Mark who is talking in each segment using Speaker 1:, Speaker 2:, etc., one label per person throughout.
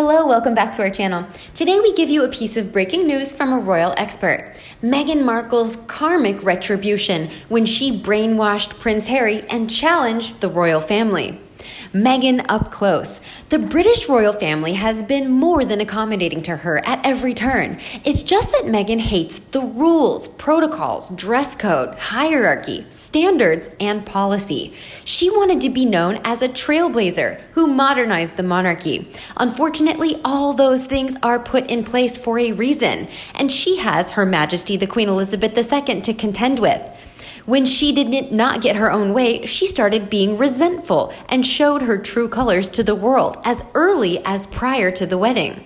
Speaker 1: Hello, welcome back to our channel. Today we give you a piece of breaking news from a royal expert. Meghan Markle's karmic retribution when she brainwashed Prince Harry and challenged the royal family. Meghan up close. The British royal family has been more than accommodating to her at every turn. It's just that Meghan hates the rules, protocols, dress code, hierarchy, standards, and policy. She wanted to be known as a trailblazer who modernized the monarchy. Unfortunately, all those things are put in place for a reason, and she has Her Majesty the Queen Elizabeth II to contend with. When she did not get her own way, she started being resentful and showed her true colors to the world as early as prior to the wedding.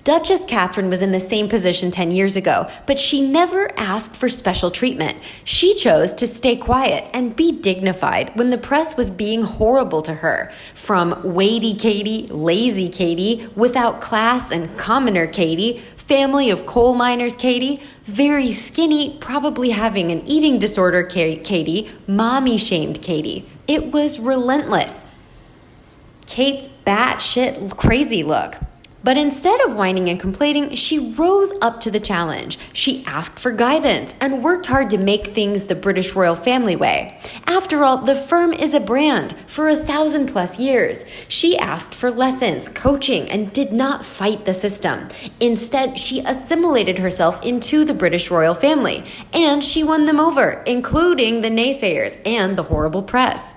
Speaker 1: Duchess Catherine was in the same position 10 years ago, but she never asked for special treatment. She chose to stay quiet and be dignified when the press was being horrible to her. From weighty Katie, lazy Katie, without class and commoner Katie, family of coal miners Katie, very skinny, probably having an eating disorder Katie, mommy-shamed Katie. It was relentless. Kate's batshit crazy look. But instead of whining and complaining, she rose up to the challenge. She asked for guidance and worked hard to make things the British royal family way. After all, the firm is a brand for 1,000+ years. She asked for lessons, coaching, and did not fight the system. Instead, she assimilated herself into the British royal family, and she won them over, including the naysayers and the horrible press.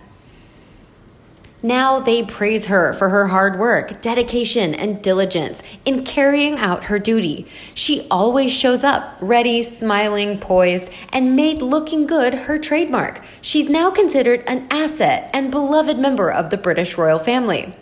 Speaker 1: Now they praise her for her hard work, dedication, and diligence in carrying out her duty. She always shows up, ready, smiling, poised, and made looking good her trademark. She's now considered an asset and beloved member of the British royal family.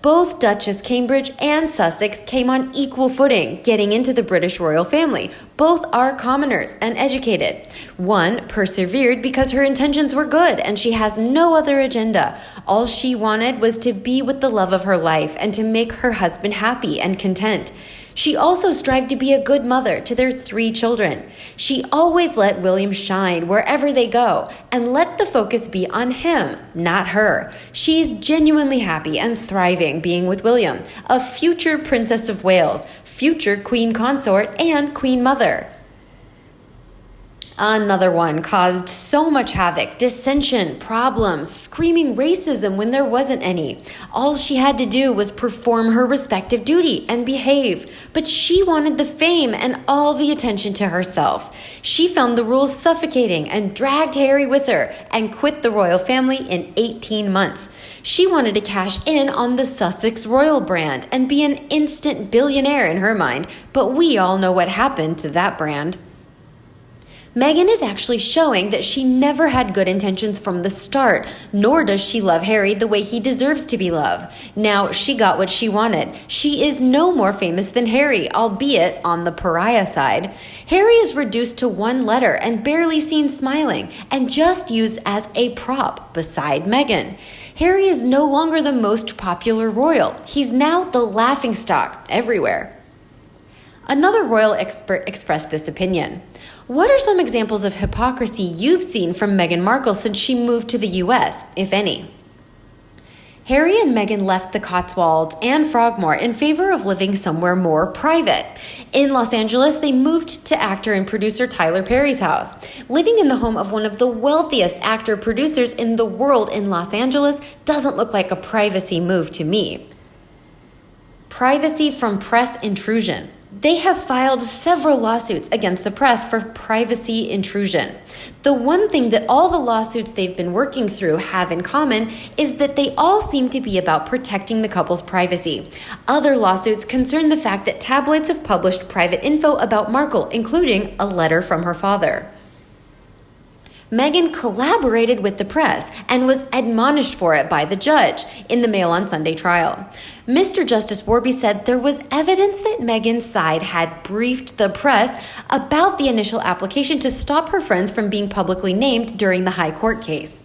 Speaker 1: Both Duchess Cambridge and Sussex came on equal footing getting into the British royal family. Both are commoners and educated. One persevered because her intentions were good and she has no other agenda. All she wanted was to be with the love of her life and to make her husband happy and content. She also strived to be a good mother to their 3 children. She always let William shine wherever they go and let the focus be on him, not her. She's genuinely happy and thriving being with William, a future Princess of Wales, future Queen Consort, and Queen Mother. Another one caused so much havoc, dissension, problems, screaming racism when there wasn't any. All she had to do was perform her respective duty and behave. But she wanted the fame and all the attention to herself. She found the rules suffocating and dragged Harry with her and quit the royal family in 18 months. She wanted to cash in on the Sussex royal brand and be an instant billionaire in her mind, but we all know what happened to that brand. Meghan is actually showing that she never had good intentions from the start, nor does she love Harry the way he deserves to be loved. Now, she got what she wanted. She is no more famous than Harry, albeit on the pariah side. Harry is reduced to 1 letter and barely seen smiling, and just used as a prop beside Meghan. Harry is no longer the most popular royal. He's now the laughingstock everywhere. Another royal expert expressed this opinion. What are some examples of hypocrisy you've seen from Meghan Markle since she moved to the US, if any? Harry and Meghan left the Cotswolds and Frogmore in favor of living somewhere more private. In Los Angeles, they moved to actor and producer Tyler Perry's house. Living in the home of one of the wealthiest actor-producers in the world in Los Angeles doesn't look like a privacy move to me. Privacy from press intrusion. They have filed several lawsuits against the press for privacy intrusion. The one thing that all the lawsuits they've been working through have in common is that they all seem to be about protecting the couple's privacy. Other lawsuits concern the fact that tabloids have published private info about Markle, including a letter from her father. Meghan collaborated with the press and was admonished for it by the judge in the Mail on Sunday trial. Mr. Justice Warby said there was evidence that Meghan's side had briefed the press about the initial application to stop her friends from being publicly named during the high court case.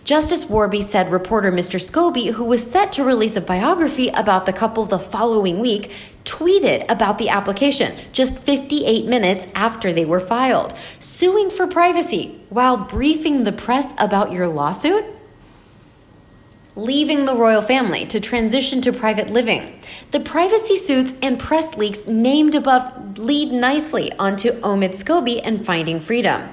Speaker 1: Justice Warby said reporter Mr. Scobie, who was set to release a biography about the couple the following week, tweeted about the application just 58 minutes after they were filed, suing for privacy while briefing the press about your lawsuit? leaving the royal family to transition to private living. The privacy suits and press leaks named above lead nicely onto Omid Scobie and Finding Freedom.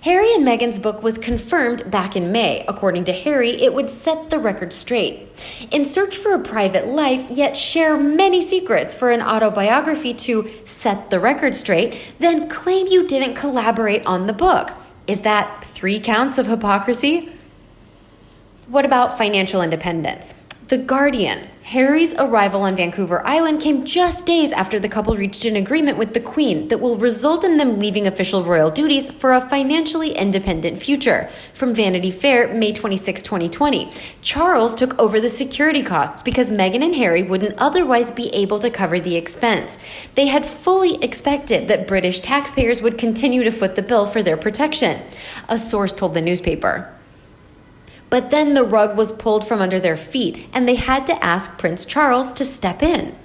Speaker 1: Harry and Meghan's book was confirmed back in May. According to Harry, it would set the record straight. In search for a private life, yet share many secrets for an autobiography to set the record straight, then claim you didn't collaborate on the book. Is that 3 counts of hypocrisy? What about financial independence? The Guardian. Harry's arrival on Vancouver Island came just days after the couple reached an agreement with the Queen that will result in them leaving official royal duties for a financially independent future. From Vanity Fair, May 26, 2020, Charles took over the security costs because Meghan and Harry wouldn't otherwise be able to cover the expense. They had fully expected that British taxpayers would continue to foot the bill for their protection, a source told the newspaper. But then the rug was pulled from under their feet, and they had to ask Prince Charles to step in.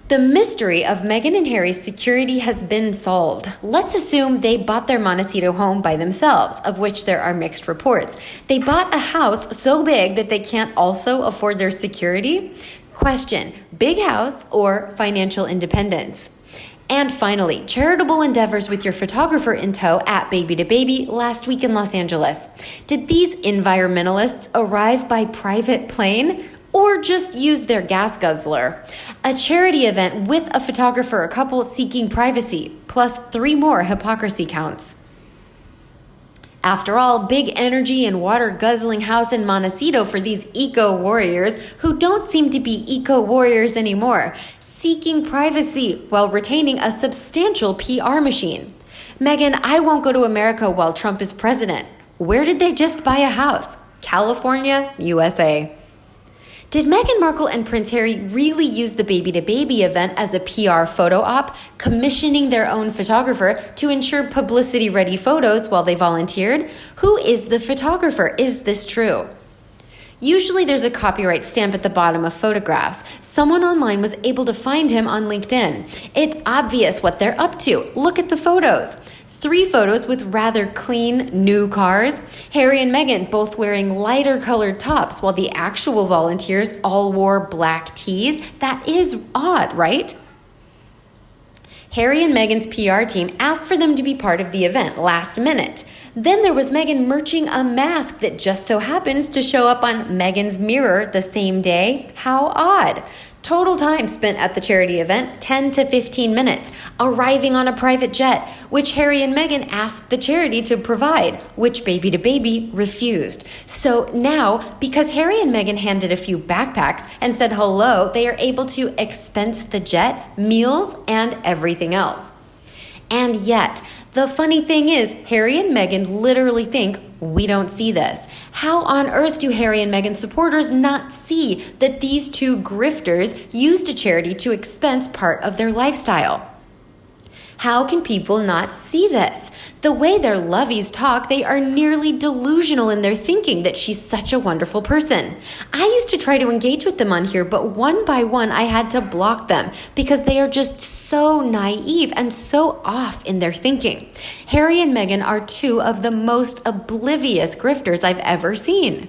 Speaker 1: The mystery of Meghan and Harry's security has been solved. Let's assume they bought their Montecito home by themselves, of which there are mixed reports. They bought a house so big that they can't also afford their security? Question: big house or financial independence? And finally, charitable endeavors with your photographer in tow at Baby to Baby last week in Los Angeles. Did these environmentalists arrive by private plane or just use their gas guzzler? A charity event with a photographer, a couple seeking privacy, plus 3 more hypocrisy counts. After all, big energy and water-guzzling house in Montecito for these eco-warriors who don't seem to be eco-warriors anymore, seeking privacy while retaining a substantial PR machine. Meghan, I won't go to America while Trump is president. Where did they just buy a house? California, USA. Did Meghan Markle and Prince Harry really use the Baby to Baby event as a PR photo op, commissioning their own photographer to ensure publicity-ready photos while they volunteered? Who is the photographer? Is this true? Usually there's a copyright stamp at the bottom of photographs. Someone online was able to find him on LinkedIn. It's obvious what they're up to. Look at the photos. 3 photos with rather clean, new cars. Harry and Meghan both wearing lighter colored tops while the actual volunteers all wore black tees. That is odd, right? Harry and Meghan's PR team asked for them to be part of the event last minute. Then there was Meghan merching a mask that just so happens to show up on Meghan's mirror the same day. How odd. Total time spent at the charity event, 10 to 15 minutes, arriving on a private jet, which Harry and Meghan asked the charity to provide, which Baby to Baby refused. So now, because Harry and Meghan handed a few backpacks and said hello, they are able to expense the jet, meals, and everything else. And yet, the funny thing is, Harry and Meghan literally think we don't see this. How on earth do Harry and Meghan supporters not see that these 2 grifters used a charity to expense part of their lifestyle? How can people not see this? The way their lovies talk, they are nearly delusional in their thinking that she's such a wonderful person. I used to try to engage with them on here, but one by one I had to block them because they are just so naive and so off in their thinking. Harry and Meghan are 2 of the most oblivious grifters I've ever seen.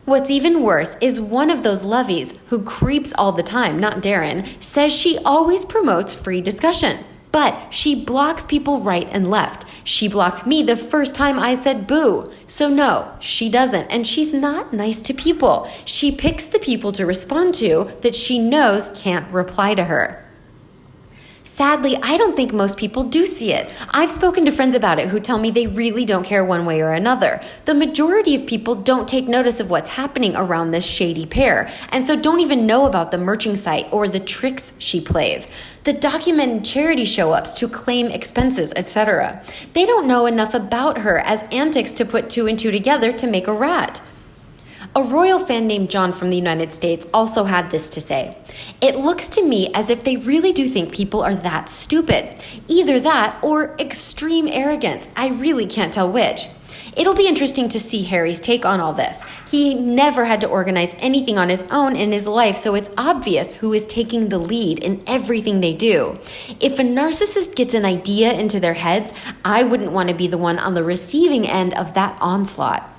Speaker 1: What's even worse is one of those lovies, who creeps all the time, not Darren, says she always promotes free discussion. But she blocks people right and left. She blocked me the first time I said boo. So no, she doesn't. And she's not nice to people. She picks the people to respond to that she knows can't reply to her. Sadly, I don't think most people do see it. I've spoken to friends about it who tell me they really don't care one way or another. The majority of people don't take notice of what's happening around this shady pair, and so don't even know about the merching site or the tricks she plays, the documented charity show-ups to claim expenses, etc. They don't know enough about her as antics to put 2 and 2 together to make a rat. A royal fan named John from the United States also had this to say. It looks to me as if they really do think people are that stupid. Either that or extreme arrogance. I really can't tell which. It'll be interesting to see Harry's take on all this. He never had to organize anything on his own in his life, so it's obvious who is taking the lead in everything they do. If a narcissist gets an idea into their heads, I wouldn't want to be the one on the receiving end of that onslaught.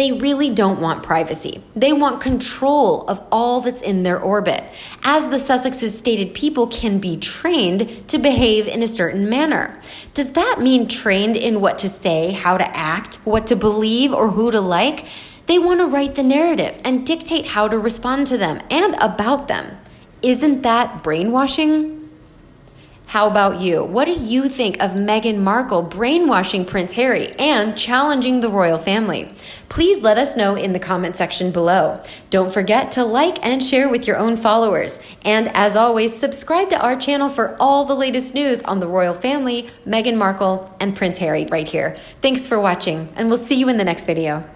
Speaker 1: They really don't want privacy. They want control of all that's in their orbit. As the Sussexes stated, people can be trained to behave in a certain manner. Does that mean trained in what to say, how to act, what to believe, or who to like? They want to write the narrative and dictate how to respond to them and about them. Isn't that brainwashing? How about you? What do you think of Meghan Markle brainwashing Prince Harry and challenging the royal family? Please let us know in the comment section below. Don't forget to like and share with your own followers. And as always, subscribe to our channel for all the latest news on the royal family, Meghan Markle, and Prince Harry right here. Thanks for watching, and we'll see you in the next video.